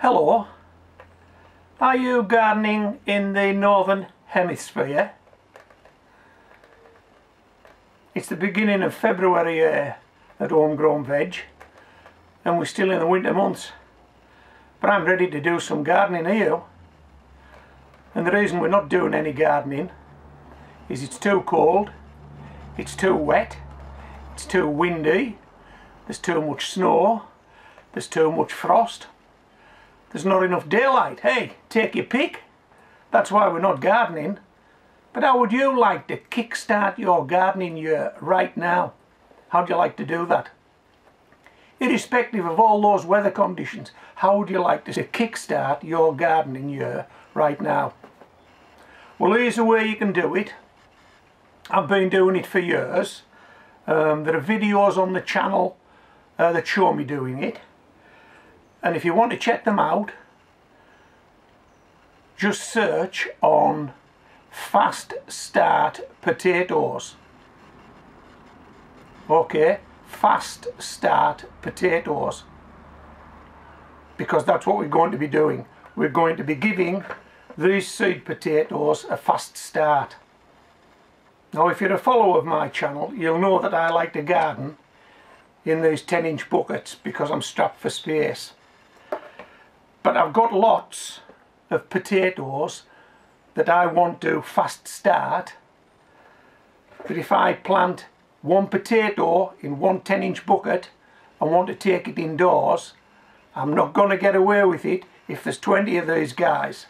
Hello, are you gardening in the Northern Hemisphere? It's the beginning of February at Homegrown Veg and we're still in the winter months, but I'm ready to do some gardening here. And the reason we're not doing any gardening is it's too cold, it's too wet, it's too windy, there's too much snow, there's too much frost. There's not enough daylight. Hey, take your pick. That's why we're not gardening. But how would you like to kickstart your gardening year right now? How'd you like to do that? Irrespective of all those weather conditions, how would you like to kickstart your gardening year right now? Well, here's a way you can do it. I've been doing it for years. There are videos on the channel that show me doing it. And if you want to check them out, just search on fast start potatoes. Okay, fast start potatoes. Because that's what we're going to be doing. We're going to be giving these seed potatoes a fast start. Now, if you're a follower of my channel, you'll know that I like to garden in these 10-inch buckets because I'm strapped for space. But I've got lots of potatoes that I want to fast start. But if I plant one potato in one 10-inch bucket and want to take it indoors, I'm not going to get away with it if there's 20 of these guys.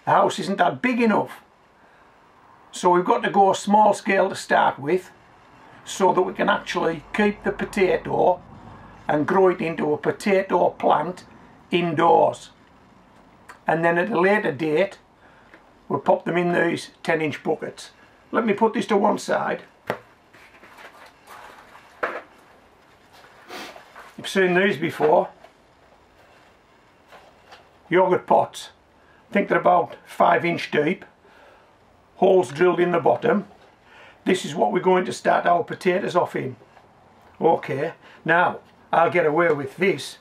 The house isn't that big enough. So we've got to go small scale to start with so that we can actually keep the potato and grow it into a potato plant indoors. And then at a later date we'll pop them in these 10-inch buckets. Let me put this to one side. You've seen these before. Yogurt pots. I think they're about 5-inch deep. Holes drilled in the bottom. This is what we're going to start our potatoes off in. Okay, now I'll get away with this.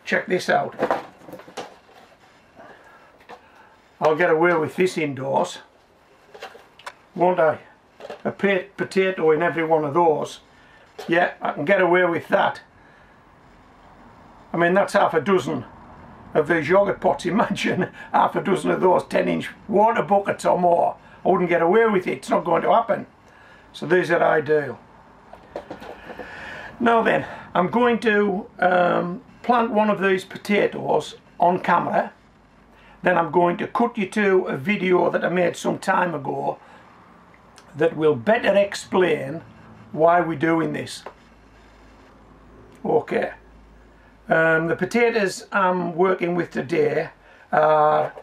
Check this out. I'll get away with this indoors, won't I? A potato in every one of those. Yeah, I can get away with that. I mean, that's half a dozen of these yogurt pots. Imagine half a dozen of those 10-inch water buckets or more. I wouldn't get away with it. It's not going to happen. So these are ideal. Now then, I'm going to plant one of these potatoes on camera. Then I'm going to cut you to a video that I made some time ago that will better explain why we're doing this. Okay. The potatoes I'm working with today are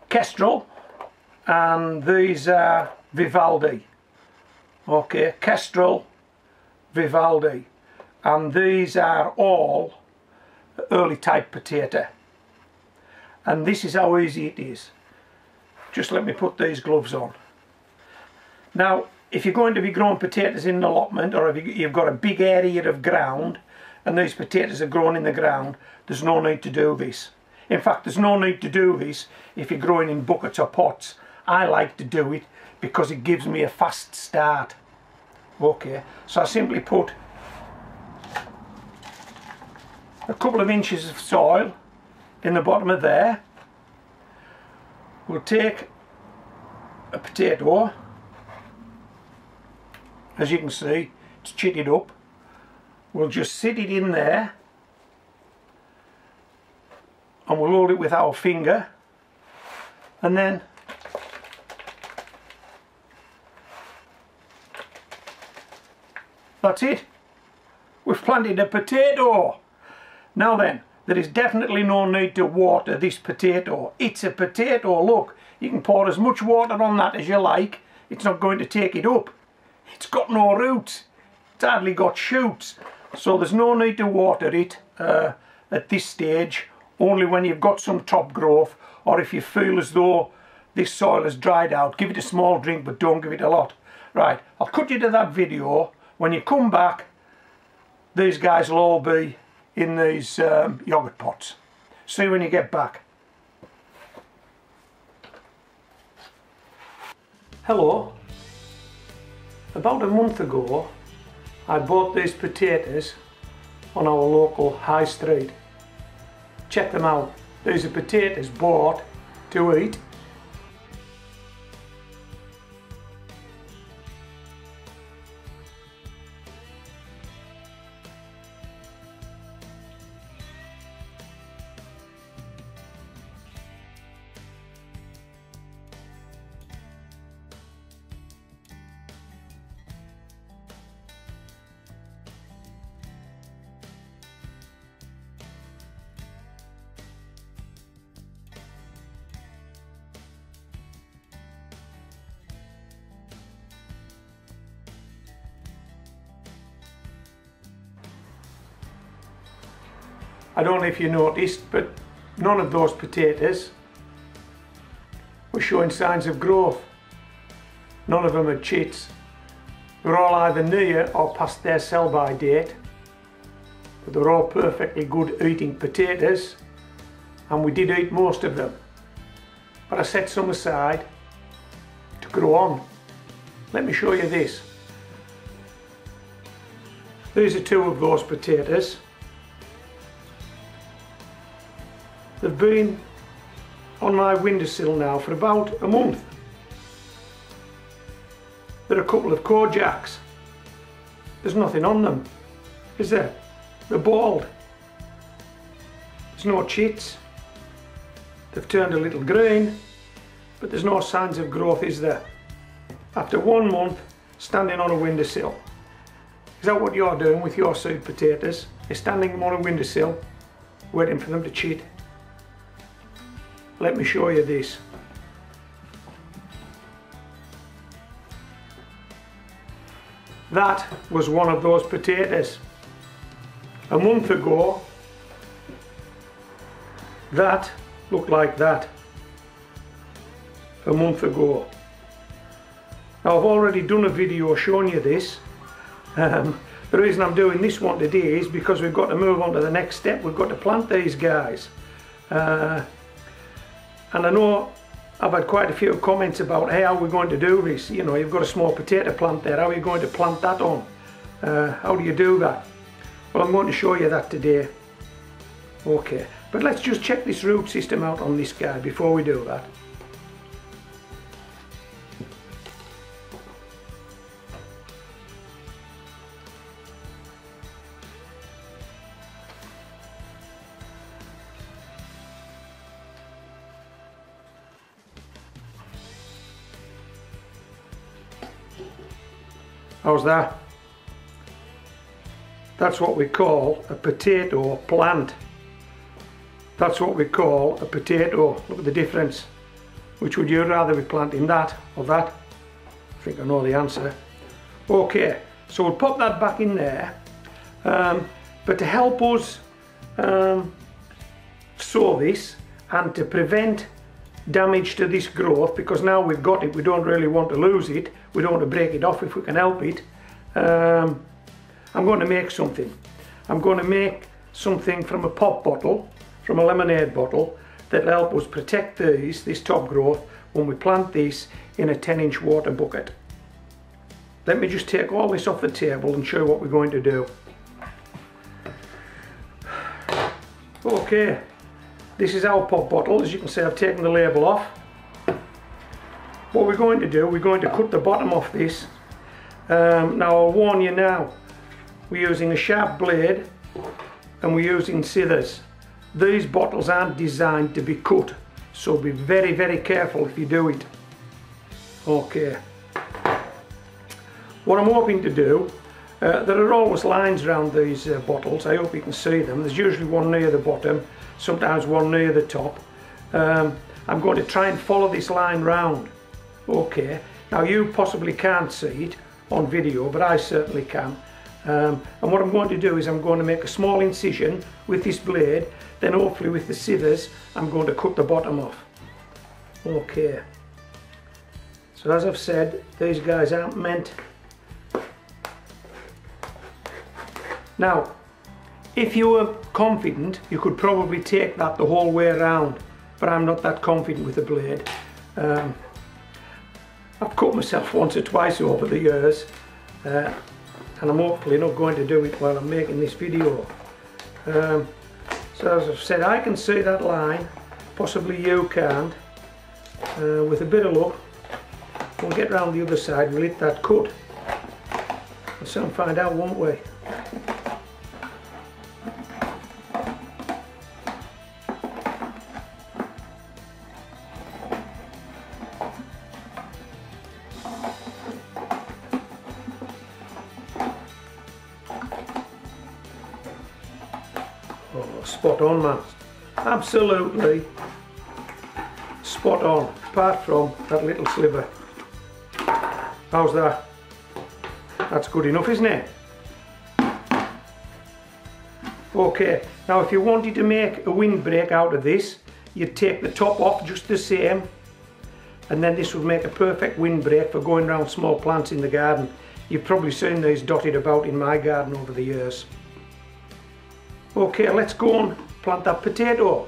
Kestrel, and these are Vivaldi. Okay, Kestrel, Vivaldi, and these are all early type potato. And this is how easy it is. Just let me put these gloves on. Now, if you're going to be growing potatoes in an allotment, or if you've got a big area of ground and these potatoes are grown in the ground, there's no need to do this. In fact, there's no need to do this if you're growing in buckets or pots. I like to do it because it gives me a fast start. Okay, so I simply put a couple of inches of soil in the bottom of there. We'll take a potato. As you can see, it's chitted up. We'll just sit it in there and we'll hold it with our finger, and then that's it. We've planted a potato. Now then, there is definitely no need to water this potato. It's a potato, look. You can pour as much water on that as you like. It's not going to take it up. It's got no roots. It's hardly got shoots. So there's no need to water it at this stage, only when you've got some top growth, or if you feel as though this soil has dried out. Give it a small drink, but don't give it a lot. Right, I'll cut you to that video. When you come back, these guys will all be in these yoghurt pots. See you when you get back. Hello. About a month ago I bought these potatoes on our local high street. Check them out. These are potatoes bought to eat. I don't know if you noticed, but none of those potatoes were showing signs of growth. None of them had chits. They're all either near or past their sell-by date, but they're all perfectly good eating potatoes, and we did eat most of them. But I set some aside to grow on. Let me show you this. These are two of those potatoes. They've been on my windowsill now for about a month. They're a couple of Kojaks. There's nothing on them, is there? They're bald. There's no chits. They've turned a little green, but there's no signs of growth, is there? After 1 month standing on a windowsill. Is that what you're doing with your seed potatoes? You're standing them on a windowsill, waiting for them to chit. Let me show you this. That was one of those potatoes. A month ago, that looked like that. A month ago. Now I've already done a video showing you this. The reason I'm doing this one today is because we've got to move on to the next step. We've got to plant these guys. And I know I've had quite a few comments about, hey, how are we going to do this? You know, you've got a small potato plant there, how are you going to plant that on? How do you do that? Well, I'm going to show you that today. Okay, but let's just check this root system out on this guy before we do that. How's that? That's what we call a potato plant. That's what we call a potato. Look at the difference. Which would you rather be planting, that or that? I think I know the answer. Okay, so we'll pop that back in there. But to help us sow this and to prevent damage to this growth, because now we've got it, we don't really want to lose it, we don't want to break it off if we can help it. I'm going to make something. I'm going to make something from a pop bottle, from a lemonade bottle, that'll help us protect this top growth when we plant this in a 10-inch water bucket. Let me just take all this off the table and show you what we're going to do. Okay. This is our pop bottle. As you can see, I've taken the label off. What we're going to do, we're going to cut the bottom off this. Now I'll warn you now, we're using a sharp blade and we're using scissors. These bottles aren't designed to be cut, so be very, very careful if you do it. Okay. What I'm hoping to do, there are always lines around these bottles. I hope you can see them. There's usually one near the bottom, sometimes one near the top. I'm going to try and follow this line round. Okay, now you possibly can't see it on video, but I certainly can. And what I'm going to do is I'm going to make a small incision with this blade, then hopefully with the scissors I'm going to cut the bottom off. Okay, so as I've said, these guys aren't meant. Now, If you were confident, you could probably take that the whole way around, but I'm not that confident with the blade. I've cut myself once or twice over the years, and I'm hopefully not going to do it while I'm making this video. So as I've said, I can see that line, possibly you can't. With a bit of luck, we'll get round the other side, we'll hit that cut. We'll soon find out, won't we? Oh, spot on, man. Absolutely spot on, apart from that little sliver. How's that? That's good enough, isn't it? Okay, now if you wanted to make a windbreak out of this, you'd take the top off just the same, and then this would make a perfect windbreak for going around small plants in the garden. You've probably seen these dotted about in my garden over the years. Okay, let's go and plant that potato.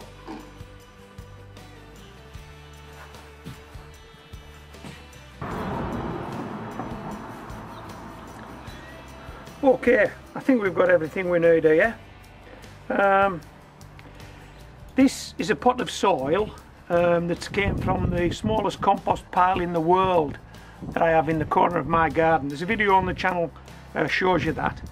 Okay, I think we've got everything we need here. This is a pot of soil that came from the smallest compost pile in the world that I have in the corner of my garden. There's a video on the channel shows you that.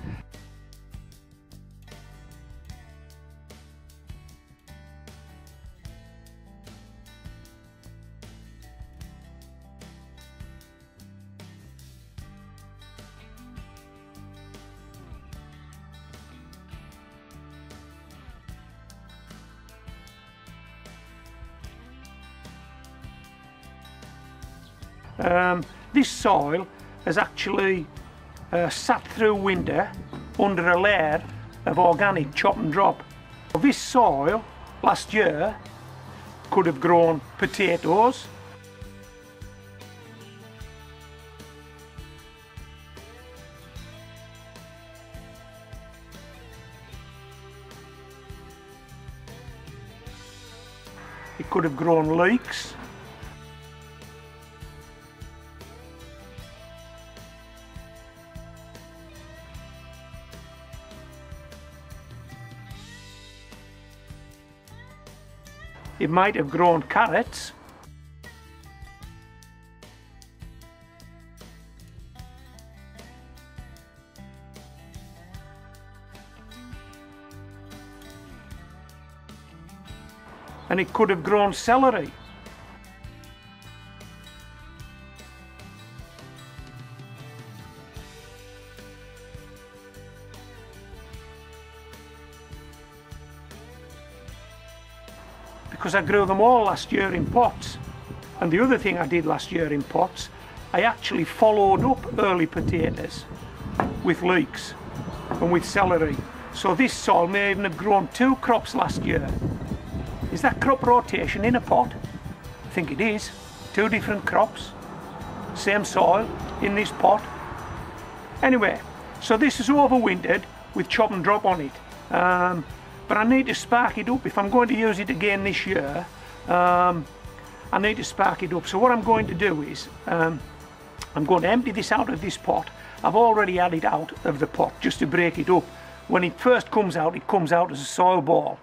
This soil has actually sat through winter under a layer of organic chop and drop. This soil last year could have grown potatoes, it could have grown leeks, it might have grown carrots, and it could have grown celery. Because I grew them all last year in pots. And the other thing I did last year in pots, I actually followed up early potatoes with leeks and with celery. So this soil may even have grown 2 crops last year. Is that crop rotation in a pot? I think it is. 2 different crops, same soil in this pot. Anyway, so this is overwintered with chop and drop on it. But I need to spark it up. If I'm going to use it again this year, I need to spark it up. So what I'm going to do is, I'm going to empty this out of this pot. I've already had it out of the pot just to break it up. When it first comes out, it comes out as a soil ball.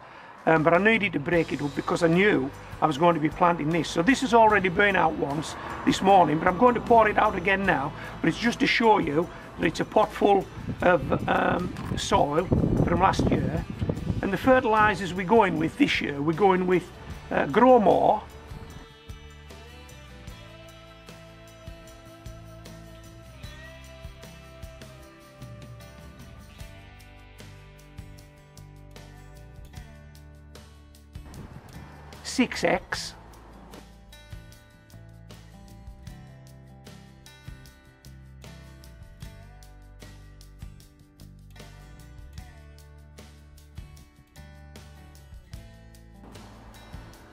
But I needed to break it up because I knew I was going to be planting this. So this has already been out once this morning, but I'm going to pour it out again now. But it's just to show you that it's a pot full of soil from last year. And the fertilisers we're going with this year, we're going with Grow More, (6X),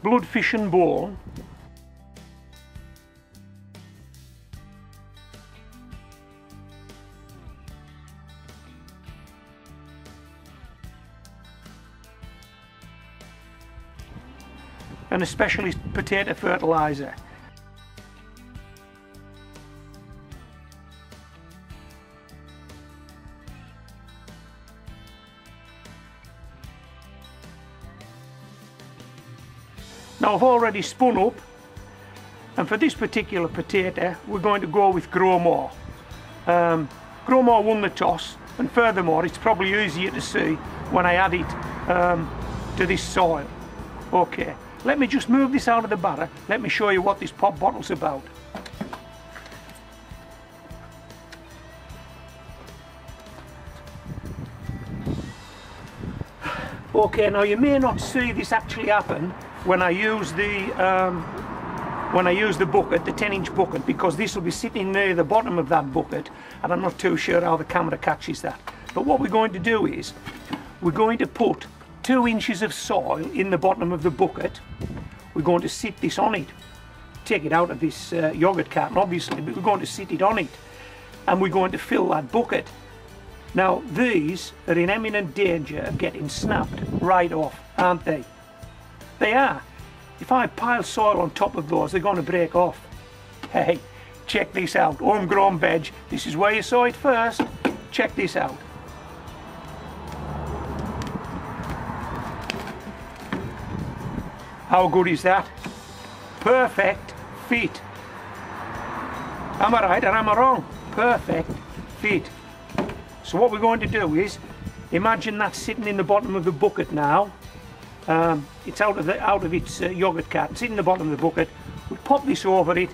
Bloodfish and Bone, and a specialist potato fertiliser. Now I've already spun up, and for this particular potato we're going to go with Grow More. Grow More won the toss, and furthermore it's probably easier to see when I add it to this soil. Okay, let me just move this out of the barrow. Let me show you what this pop bottle's about. Okay, now you may not see this actually happen when I use the bucket, the 10-inch bucket, because this will be sitting near the bottom of that bucket, and I'm not too sure how the camera catches that. But what we're going to do is we're going to put 2 inches of soil in the bottom of the bucket. We're going to sit this on it, take it out of this yogurt carton obviously, but we're going to sit it on it, and we're going to fill that bucket. Now these are in imminent danger of getting snapped right off, aren't they? They are. If I pile soil on top of those, they're going to break off. Hey, check this out. Homegrown veg. This is where you saw it first. Check this out. How good is that? Perfect fit. Am I right or am I wrong? Perfect fit. So what we're going to do is, imagine that sitting in the bottom of the bucket now. It's out of its yogurt carton, sitting in the bottom of the bucket. We pop this over it,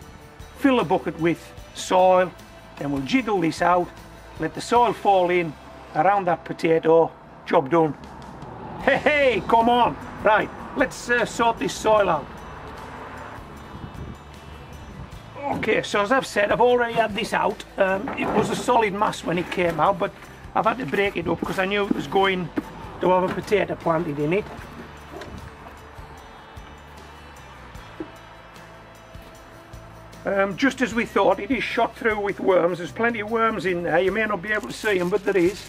fill the bucket with soil, then we'll jiggle this out, let the soil fall in around that potato. Job done. Hey, hey, come on. Right, let's sort this soil out. Okay, so as I've said, I've already had this out. It was a solid mass when it came out, but I've had to break it up because I knew it was going to have a potato planted in it. Just as we thought, it is shot through with worms. There's plenty of worms in there. You may not be able to see them, but there is.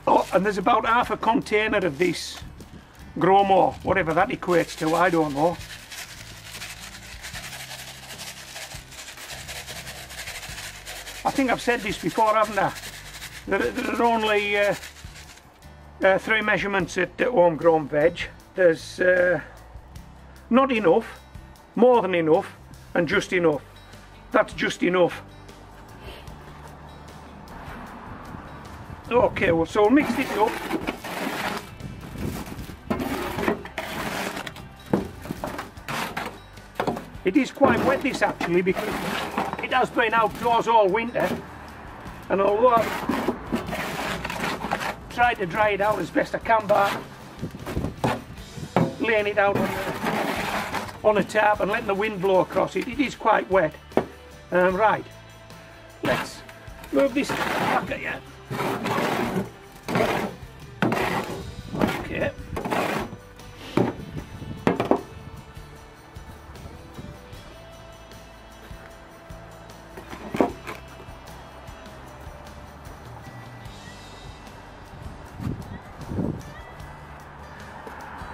Oh, and there's about half a container of this Grow More, whatever that equates to, I don't know. I think I've said this before, haven't I? There are only 3 measurements at homegrown veg. There's not enough, more than enough, and just enough. That's just enough. Okay, well, so we'll mix this up. It is quite wet, this, actually, because it has been outdoors all winter, and although I've tried to dry it out as best I can by laying it out on a tarp and letting the wind blow across it, it is quite wet. Right, let's move this back again. Okay.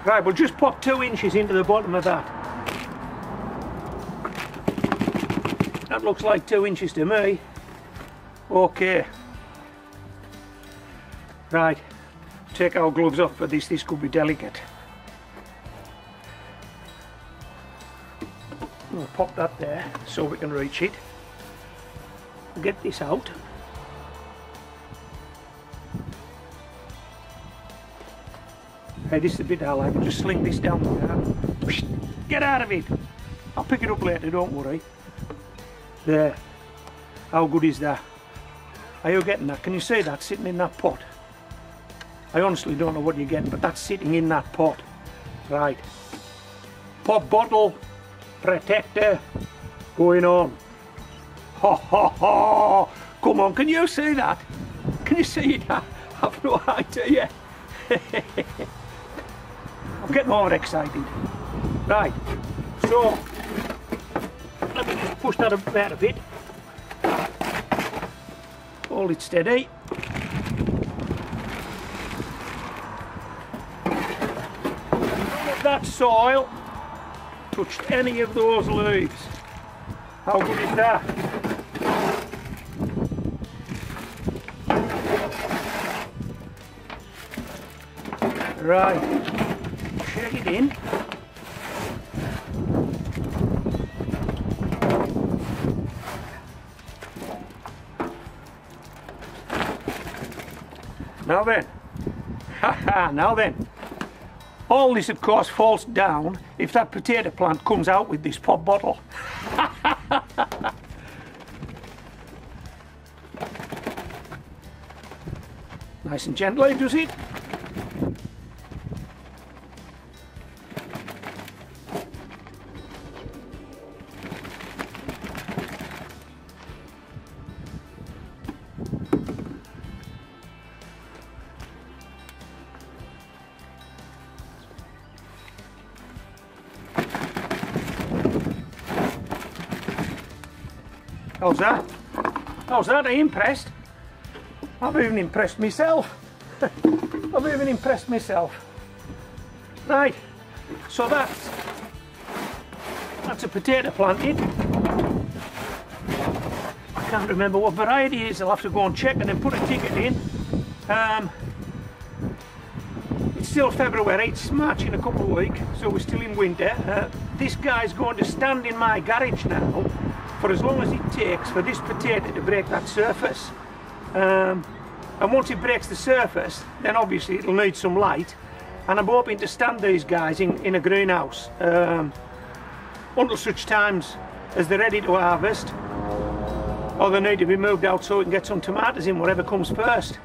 Right, we'll just pop 2 inches into the bottom of that. That looks like 2 inches to me. Okay. Right, take our gloves off for this. This could be delicate. We'll pop that there so we can reach it. We'll get this out. Hey, this is the bit I like. Just sling this down there. Get out of it! I'll pick it up later, don't worry. There. How good is that? Are you getting that? Can you see that sitting in that pot? I honestly don't know what you're getting, but that's sitting in that pot. Right. Pop bottle protector going on. Ha ha ha! Come on, can you see that? Can you see it? I've no idea. I'm getting overexcited. Right, so let me just push that about a bit. Hold it steady. All of that soil touched any of those leaves. How good is that? Right, shake it in. Now then, haha, now then. All this of course falls down if that potato plant comes out with this pop bottle. Nice and gently, does it? How's that? How's that? Are you impressed? I've even impressed myself. I've even impressed myself. Right, so that's a potato planted. I can't remember what variety it is. I'll have to go and check and then put a ticket in. It's still February, it's March in a couple of weeks, so we're still in winter. This guy's going to stand in my garage now for as long as it takes for this potato to break that surface. And once it breaks the surface, then obviously it'll need some light, and I'm hoping to stand these guys in a greenhouse until such times as they're ready to harvest, or they need to be moved out so we can get some tomatoes in, whatever comes first.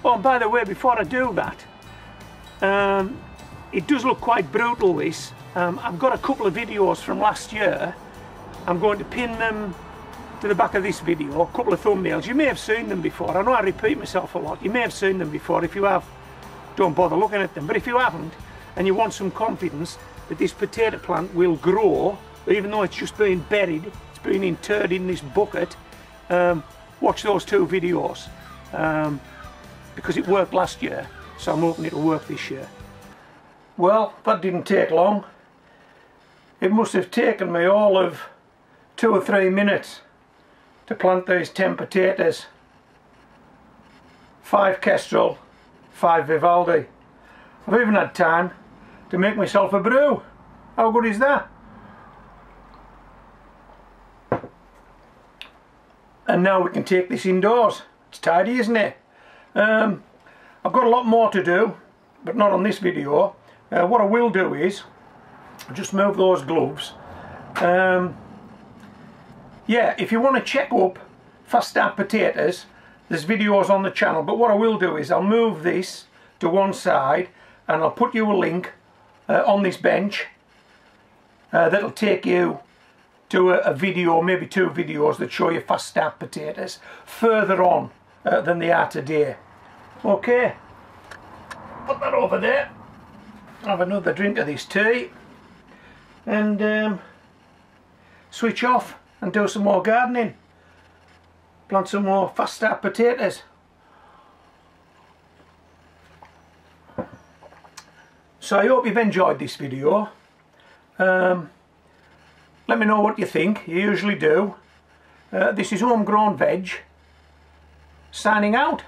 Oh, and by the way, before I do that, it does look quite brutal, this. I've got a couple of videos from last year. I'm going to pin them to the back of this video, a couple of thumbnails. You may have seen them before. I know I repeat myself a lot. You may have seen them before. If you have, don't bother looking at them. But if you haven't, and you want some confidence that this potato plant will grow, even though it's just been buried, it's been interred in this bucket, watch those two videos. Because it worked last year, so I'm hoping it'll work this year. Well, that didn't take long. It must have taken me all of 2 or 3 minutes to plant these 10 potatoes. 5 Kestrel, 5 Vivaldi. I've even had time to make myself a brew. How good is that? And now we can take this indoors. It's tidy, isn't it? I've got a lot more to do, but not on this video. What I will do is I'll just move those gloves. Yeah, if you want to check up fast start potatoes, there's videos on the channel, but what I will do is I'll move this to one side and I'll put you a link on this bench that'll take you to a video, maybe 2 videos that show you fast start potatoes further on than they are today. Okay, put that over there, have another drink of this tea, and switch off and do some more gardening. Plant some more fast start potatoes. So I hope you've enjoyed this video. Let me know what you think. You usually do. This is Homegrown Veg, signing out.